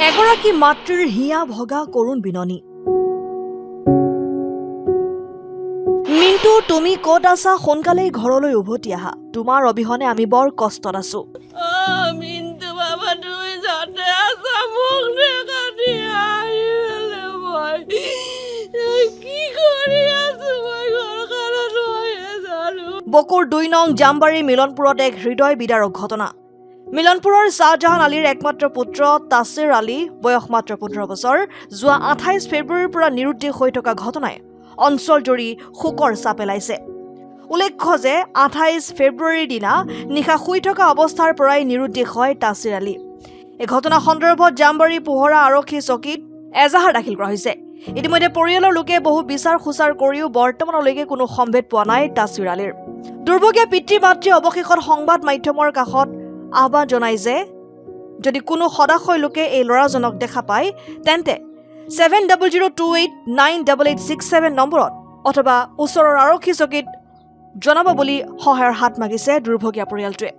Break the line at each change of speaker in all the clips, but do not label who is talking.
এগৰাকী মাতৃৰ হিয়া ভগা কৰুণ বিননি। মিণ্টু, তুমি ক'ত আছা? সোনকালেই ঘৰলৈ উভতি আহা। তোমাৰ অবিহনে আমি বৰ কষ্টত আছো।
মিণ্টু বাবা, তুমি যাতে আছা, মোক দেখা দিয়া। কি কৰি আছো মই ঘৰখনত জানো।
বকুৰ ২ নং জামবাৰী মিলনপুৰত এক হৃদয় বিদাৰক ঘটনা। মিলনপুৰৰ শ্বাহজাহান আলীৰ একমাত্ৰ পুত্ৰ তাছিৰ আলী, বয়স মাত্ৰ ১৫ বছৰ, যোৱা ২৮ ফেব্ৰুৱাৰীৰ পৰা নিৰুদ্দেশ হৈ থকা ঘটনাই অঞ্চলজুৰি শোকৰ ছাঁ পেলাইছে। উল্লেখ্য যে ২৮ ফেব্ৰুৱাৰীৰ দিনা নিশা শুই থকা অৱস্থাৰ পৰাই নিৰুদ্দেশ হয় তাছিৰ আলী। এই ঘটনা সন্দৰ্ভত জামবাৰী পোহৰা আৰক্ষী চকীত এজাহাৰ দাখিল কৰা হৈছে। ইতিমধ্যে পৰিয়ালৰ লোকে বহু বিচাৰ খোচাৰ কৰিও বৰ্তমানলৈকে কোনো সম্ভেদ পোৱা নাই তাছিৰ আলীৰ। দুৰ্ভগীয়া পিতৃ মাতৃয়ে অৱশেষত সংবাদ মাধ্যমৰ কাষত আহ্বান জনায় যে যদি কোনো সদাশয় লোকে এই ল'ৰাজনক দেখা পায় তেন্তে 7002898867 নম্বৰত অথবা ওচৰৰ আৰক্ষী চকীত জনাব বুলি সহায়ৰ হাত মাগিছে দুৰ্ভগীয়া পৰিয়ালটোৱে।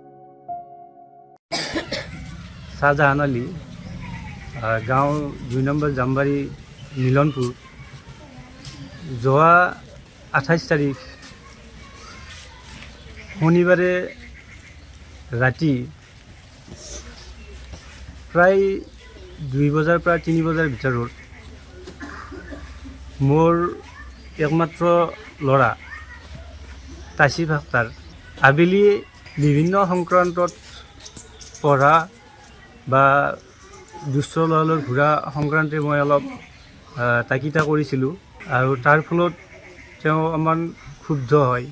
শ্বাহজাহান আলী, গাঁও ২ নম্বৰ জামবাৰী মিলনপুৰ, যোৱা ২৮ তাৰিখ শনিবাৰে ৰাতি প্ৰায় ২ বজাৰ পৰা ৩ বজাৰ ভিতৰত মোৰ একমাত্ৰ ল'ৰা তাছিফ আখতাৰ আবেলি বিভিন্ন সংক্ৰান্তত পঢ়া বা দুষ্ট ল'ৰালৈ ঘূৰা সংক্ৰান্তে মই অলপ তাকিতা কৰিছিলোঁ আৰু তাৰ ফলত তেওঁ অকণমান ক্ষুব্ধ হয়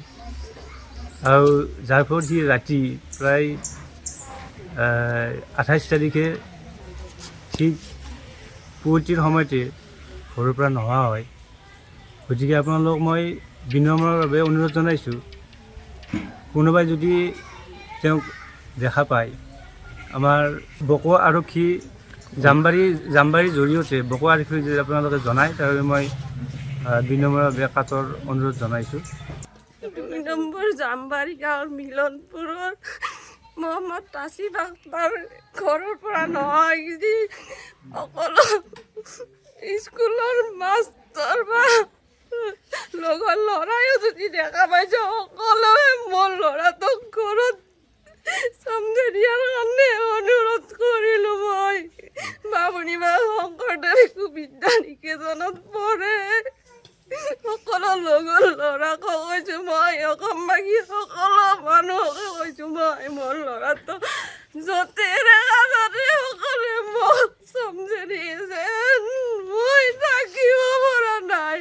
আৰু যাৰ ফলত সি ৰাতি প্ৰায় ২৮ তাৰিখে ঠিক পুৱতিৰ সময়তে ঘৰৰ পৰা নোহোৱা হয়। গতিকে আপোনালোক মই বিনম্ৰভাৱে অনুৰোধ জনাইছোঁ, কোনোবাই যদি তেওঁক দেখা পায় আমাৰ বকোৱা আৰক্ষী জামবাৰীৰ জৰিয়তে বকোৱা আৰক্ষীক যদি আপোনালোকে জনায় তাৰবাবে মই বিনম্ৰভাৱে কাতৰ অনুৰোধ জনাইছোঁ।
২ নম্বৰ জামবাৰী গাঁৱৰ মিলনপুৰৰ মহম্মদ তাছিফ আখতাৰ ঘৰৰ পৰা নহয় যদি সকলো স্কুলৰ মাষ্টৰ বা লগৰ ল'ৰাইও যদি দেখা পাইছে সকলোৱে মোৰ ল'ৰাটোক ঘৰত চামগে দিয়াৰ কাৰণে অনুৰোধ কৰিলোঁ। মই বামুণী বা শংকৰদেৱ শিশু বিদ্যা নিকেতনত পঢ়ে। সকলো লগৰ ল'ৰাকো কৈছোঁ, মই অসমবাসী সকলো মানুহকে কৈছোঁ, মই মোৰ ল'ৰাটো য'তে দেখা যাতে সকলোৱে মোক চামগে দিছে। মই থাকিব পৰা নাই,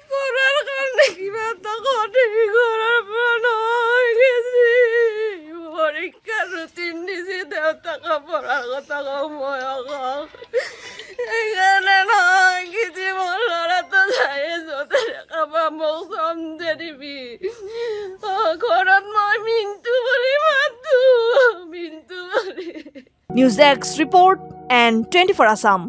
পঢ়াৰ কাৰণে কিবা এটা কৰি ঘৰৰ পৰা নহয় গেছি। পৰীক্ষাৰ ৰুটিন দিছে, দেউতাকে পঢ়াৰ কথা কওঁ, মই কওঁ সেইকাৰণে নহয় গেছি। মোৰ ল'ৰাটো যায় য'তে দেখা পা মোক চামগে দিবি। ঘৰত মই মিণ্টু বুলি মাতো, মিণ্টু বুলি।
News desk report and 24 Assam।